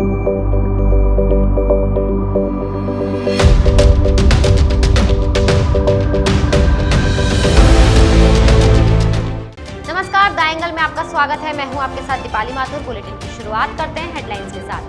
नमस्कार, the angle में आपका स्वागत है। मैं हूं आपके साथ दीपाली माथुर। बुलेटिन की शुरुआत करते हैं हेडलाइंस के साथ।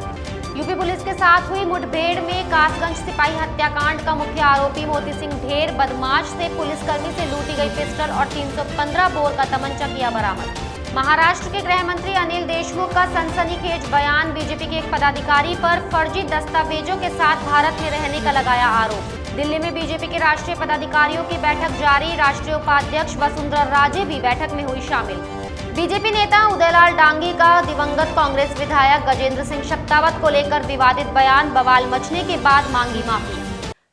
यूपी पुलिस के साथ हुई मुठभेड़ में कासगंज सिपाही हत्याकांड का मुख्य आरोपी मोती सिंह ढेर बदमाश से पुलिसकर्मी से लूटी गई पिस्टल और 315 बोर का तमंचा किया बरामद। महाराष्ट्र के गृह मंत्री अनिल देशमुख का सनसनीखेज बयान। बीजेपी के एक पदाधिकारी पर फर्जी दस्तावेजों के साथ भारत में रहने का लगाया आरोप। दिल्ली में बीजेपी के राष्ट्रीय पदाधिकारियों की बैठक जारी। राष्ट्रीय उपाध्यक्ष वसुंधरा राजे भी बैठक में हुई शामिल। बीजेपी नेता उदयलाल डांगी का दिवंगत कांग्रेस विधायक गजेंद्र सिंह शेखावत को लेकर विवादित बयान। बवाल मचने के बाद मांगी माफी।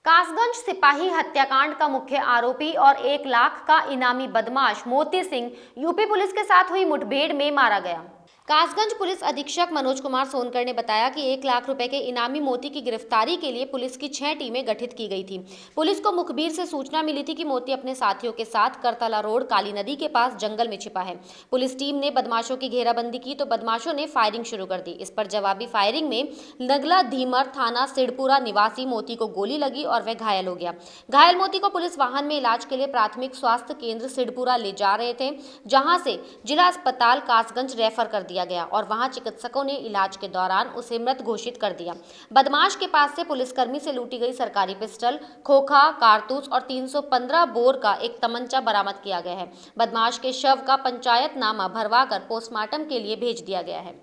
कासगंज सिपाही हत्याकांड का मुख्य आरोपी और 1 लाख का इनामी बदमाश मोती सिंह यूपी पुलिस के साथ हुई मुठभेड़ में मारा गया। कासगंज पुलिस अधीक्षक मनोज कुमार सोनकर ने बताया कि 1 लाख रुपए के इनामी मोती की गिरफ्तारी के लिए पुलिस की 6 टीमें गठित की गई थी। पुलिस को मुखबिर से सूचना मिली थी कि मोती अपने साथियों के साथ करतला रोड काली नदी के पास जंगल में छिपा है। पुलिस टीम ने बदमाशों की घेराबंदी की तो बदमाशों ने फायरिंग शुरू कर दी। इस पर जवाबी फायरिंग में नगला धीमर थाना सिडपुरा निवासी मोती को गोली लगी और वह घायल हो गया। घायल मोती को पुलिस वाहन में इलाज के लिए प्राथमिक स्वास्थ्य केंद्र सिडपुरा ले जा रहे थे, जहां से जिला अस्पताल कासगंज रेफर कर दिया गया और वहां चिकित्सकों ने इलाज के दौरान उसे मृत घोषित कर दिया। बदमाश के पास से पुलिसकर्मी से लूटी गई सरकारी पिस्टल, खोखा, कारतूस और 315 बोर का एक तमंचा बरामद किया गया है। बदमाश के शव का पंचायतनामा भरवाकर पोस्टमार्टम के लिए भेज दिया गया है।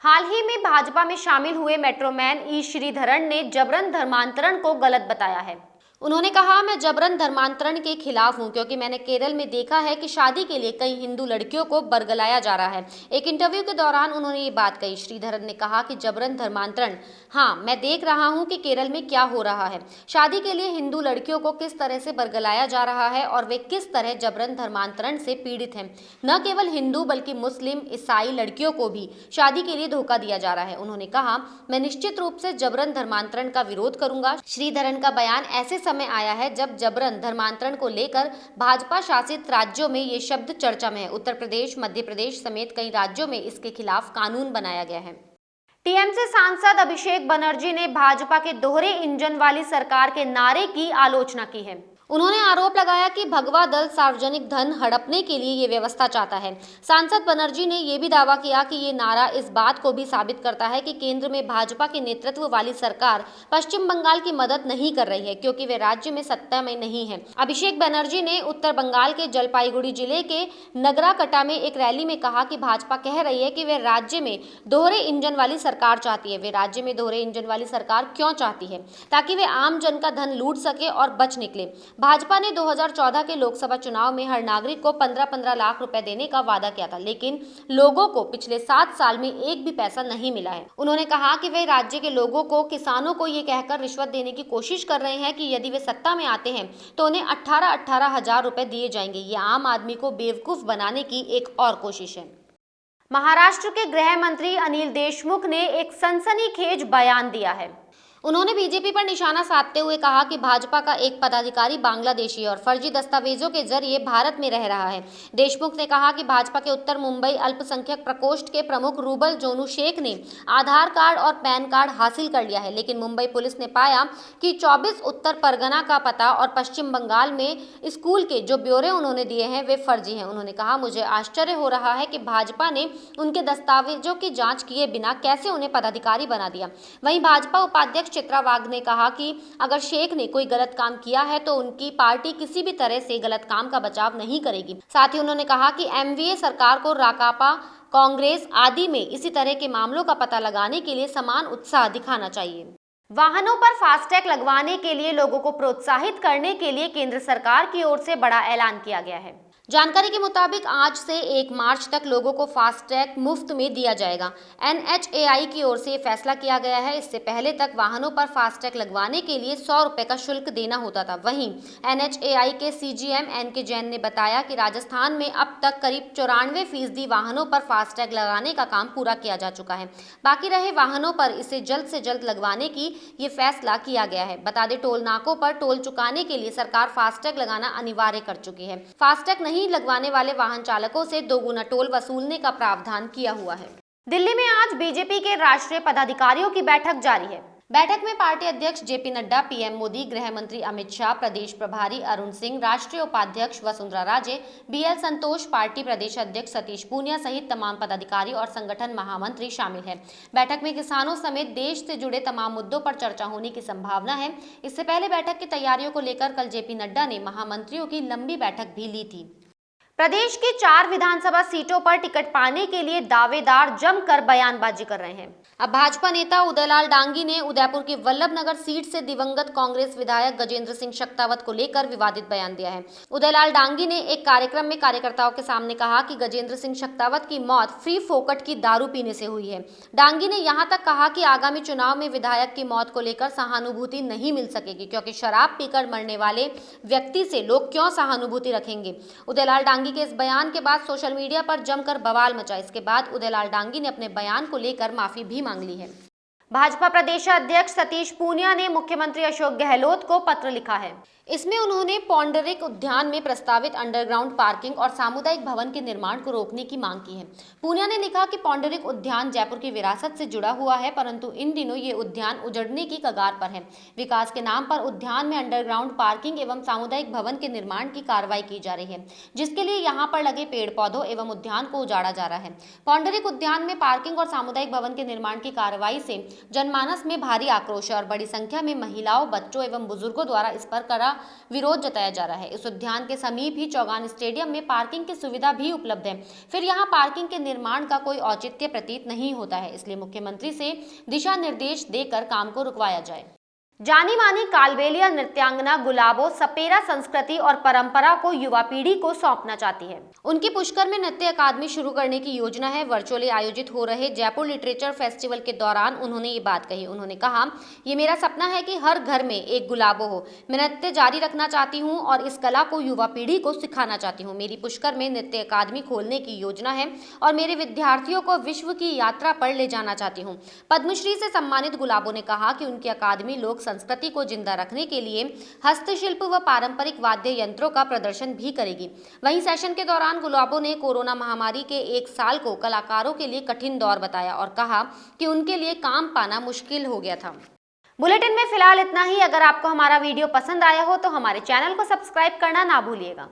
हाल ही में भाजपा में शामिल हुए मेट्रोमैन ई श्रीधरन ने जबरन धर्मांतरण को गलत बताया है। उन्होंने कहा, मैं जबरन धर्मांतरण के खिलाफ हूं क्योंकि मैंने केरल में देखा है कि शादी के लिए कई हिंदू लड़कियों को बरगलाया जा रहा है। एक इंटरव्यू के दौरान उन्होंने ये बात कही। श्रीधरन ने कहा कि जबरन धर्मांतरण, हाँ, मैं देख रहा हूं कि केरल में क्या हो रहा है। शादी के लिए हिंदू लड़कियों को किस तरह से बरगलाया जा रहा है और वे किस तरह जबरन धर्मांतरण से पीड़ित हैं। न केवल हिंदू बल्कि मुस्लिम, ईसाई लड़कियों को भी शादी के लिए धोखा दिया जा रहा है। उन्होंने कहा, मैं निश्चित रूप से जबरन धर्मांतरण का विरोध करूंगा। श्रीधरन का बयान ऐसे समय आया है जब जबरन धर्मांतरण को लेकर भाजपा शासित राज्यों में ये शब्द चर्चा में है। उत्तर प्रदेश, मध्य प्रदेश समेत कई राज्यों में इसके खिलाफ कानून बनाया गया है। टीएमसी सांसद अभिषेक बनर्जी ने भाजपा के दोहरे इंजन वाली सरकार के नारे की आलोचना की है। उन्होंने आरोप लगाया कि भगवा दल सार्वजनिक धन हड़पने के लिए ये व्यवस्था चाहता है। सांसद बनर्जी ने यह भी दावा किया कि ये नारा इस बात को भी साबित करता है कि केंद्र में भाजपा के नेतृत्व वाली सरकार पश्चिम बंगाल की मदद नहीं कर रही है क्योंकि वे राज्य में सत्ता में नहीं है। अभिषेक बनर्जी ने उत्तर बंगाल के जलपाईगुड़ी जिले के नगराकटा में एक रैली में कहा कि भाजपा कह रही है कि वे राज्य में दोहरे इंजन वाली सरकार चाहती है। वे राज्य में दोहरे इंजन वाली सरकार क्यों चाहती है? ताकि वे आम जन का धन लूट सके और बच निकले। भाजपा ने 2014 के लोकसभा चुनाव में हर नागरिक को 15-15 लाख रुपए देने का वादा किया था, लेकिन लोगों को पिछले 7 साल में एक भी पैसा नहीं मिला है। उन्होंने कहा कि वे राज्य के लोगों को, किसानों को ये कहकर रिश्वत देने की कोशिश कर रहे हैं कि यदि वे सत्ता में आते हैं तो उन्हें 18-18 हजार रुपए दिए जाएंगे। ये आम आदमी को बेवकूफ बनाने की एक और कोशिश है। महाराष्ट्र के गृह मंत्री अनिल देशमुख ने एक सनसनीखेज बयान दिया है। उन्होंने बीजेपी पर निशाना साधते हुए कहा कि भाजपा का एक पदाधिकारी बांग्लादेशी और फर्जी दस्तावेजों के जरिए भारत में रह रहा है। देशमुख ने कहा कि भाजपा के उत्तर मुंबई अल्पसंख्यक प्रकोष्ठ के प्रमुख रूबल जोनू शेख ने आधार कार्ड और पैन कार्ड हासिल कर लिया है, लेकिन मुंबई पुलिस ने पाया कि 24 उत्तर परगना का पता और पश्चिम बंगाल में स्कूल के जो ब्यौरे उन्होंने दिए हैं वे फर्जी हैं। उन्होंने कहा, मुझे आश्चर्य हो रहा है कि भाजपा ने उनके दस्तावेजों की जाँच किए बिना कैसे उन्हें पदाधिकारी बना दिया। वहीं भाजपा उपाध्यक्ष चित्रा वाघ ने कहा कि अगर शेख ने कोई गलत काम किया है तो उनकी पार्टी किसी भी तरह से गलत काम का बचाव नहीं करेगी। साथ ही उन्होंने कहा कि एमवीए सरकार को राकापा, कांग्रेस आदि में इसी तरह के मामलों का पता लगाने के लिए समान उत्साह दिखाना चाहिए। वाहनों पर फास्टैग लगवाने के लिए लोगों को प्रोत्साहित करने के लिए केंद्र सरकार की ओर से बड़ा ऐलान किया गया है। जानकारी के मुताबिक आज से 1 मार्च तक लोगों को फास्टैग मुफ्त में दिया जाएगा। NHAI की ओर से ये फैसला किया गया है। इससे पहले तक वाहनों पर फास्टैग लगवाने के लिए 100 रुपये का शुल्क देना होता था। वहीं NHAI के CGM NK जैन ने बताया कि राजस्थान में अब तक करीब 94% वाहनों पर फास्टैग लगाने का काम पूरा किया जा चुका है। बाकी रहे वाहनों पर इसे जल्द से जल्द लगवाने की ये फैसला किया गया है। बता दें, टोल नाकों पर टोल चुकाने के लिए सरकार फास्टैग लगाना अनिवार्य कर चुकी है। फास्टैग नहीं लगवाने वाले वाहन चालकों से 2 गुना टोल वसूलने का प्रावधान किया हुआ है। दिल्ली में आज बीजेपी के राष्ट्रीय पदाधिकारियों की बैठक जारी है। बैठक में पार्टी अध्यक्ष जेपी नड्डा, पीएम मोदी, गृह मंत्री अमित शाह, प्रदेश प्रभारी अरुण सिंह, राष्ट्रीय उपाध्यक्ष वसुंधरा राजे, बीएल संतोष, पार्टी प्रदेश अध्यक्ष सतीश पूनिया सहित तमाम पदाधिकारी और संगठन महामंत्री शामिल हैं। बैठक में किसानों समेत देश से जुड़े तमाम मुद्दों पर चर्चा होने की संभावना है। इससे पहले बैठक की तैयारियों को लेकर कल जेपी नड्डा ने महामंत्रियों की लंबी बैठक भी ली थी। प्रदेश की 4 विधानसभा सीटों पर टिकट पाने के लिए दावेदार जमकर बयानबाजी कर रहे हैं। अब भाजपा नेता उदयलाल डांगी ने उदयपुर की वल्लभनगर सीट से दिवंगत कांग्रेस विधायक गजेंद्र सिंह शेखावत को लेकर विवादित बयान दिया है। उदयलाल डांगी ने एक कार्यक्रम में कार्यकर्ताओं के सामने कहा कि गजेंद्र सिंह शेखावत की मौत फ्री फोकट की दारू पीने से हुई है। डांगी ने यहां तक कहा कि आगामी चुनाव में विधायक की मौत को लेकर सहानुभूति नहीं मिल सकेगी, क्योंकि शराब पीकर मरने वाले व्यक्ति से लोग क्यों सहानुभूति रखेंगे। उदयलाल डांगी के इस बयान के बाद सोशल मीडिया पर जमकर बवाल मचा। इसके बाद उदयलाल डांगी ने अपने बयान को लेकर माफी भी मांग ली है। भाजपा प्रदेश अध्यक्ष सतीश पूनिया ने मुख्यमंत्री अशोक गहलोत को पत्र लिखा है। इसमें उन्होंने पौंडरिक उद्यान में प्रस्तावित अंडरग्राउंड पार्किंग और सामुदायिक भवन के निर्माण को रोकने की मांग की है। पूनिया ने लिखा कि पौंडरिक उद्यान जयपुर की विरासत से जुड़ा हुआ है, परंतु इन दिनों ये उद्यान उजड़ने की कगार पर है। विकास के नाम पर उद्यान में अंडरग्राउंड पार्किंग एवं सामुदायिक भवन के निर्माण की कार्रवाई की जा रही है, जिसके लिए यहाँ पर लगे पेड़ पौधों एवं उद्यान को उजाड़ा जा रहा है। पौंडरिक उद्यान में पार्किंग और सामुदायिक भवन के निर्माण की कार्रवाई से जनमानस में भारी आक्रोश है और बड़ी संख्या में महिलाओं, बच्चों एवं बुजुर्गों द्वारा इस पर कड़ा विरोध जताया जा रहा है। इस उद्यान के समीप ही चौगान स्टेडियम में पार्किंग की सुविधा भी उपलब्ध है, फिर यहाँ पार्किंग के निर्माण का कोई औचित्य प्रतीत नहीं होता है। इसलिए मुख्यमंत्री से दिशा निर्देश देकर काम को रुकवाया जाए। जानी मानी कालबेलिया नृत्यांगना गुलाबो सपेरा संस्कृति और परंपरा को युवा पीढ़ी को सौंपना चाहती है। उनकी पुष्कर में नृत्य अकादमी शुरू करने की योजना है। वर्चुअली आयोजित हो रहे जयपुर लिटरेचर फेस्टिवल के दौरान उन्होंने ये बात कही। उन्होंने कहा, ये मेरा सपना है कि हर घर में एक गुलाबो हो। मैं नृत्य जारी रखना चाहती हूँ और इस कला को युवा पीढ़ी को सिखाना चाहती हूँ। मेरी पुष्कर में नृत्य अकादमी खोलने की योजना है और मेरे विद्यार्थियों को विश्व की यात्रा पर ले जाना चाहती हूँ। पद्मश्री से सम्मानित गुलाबो ने कहा कि उनकी अकादमी लोक संस्कृति को जिंदा रखने के लिए हस्तशिल्प व पारंपरिक वाद्य यंत्रों का प्रदर्शन भी करेगी। वहीं सेशन के दौरान गुलाबो ने कोरोना महामारी के 1 साल को कलाकारों के लिए कठिन दौर बताया और कहा कि उनके लिए काम पाना मुश्किल हो गया था। बुलेटिन में फिलहाल इतना ही। अगर आपको हमारा वीडियो पसंद आया हो तो हमारे चैनल को सब्सक्राइब करना ना भूलिएगा।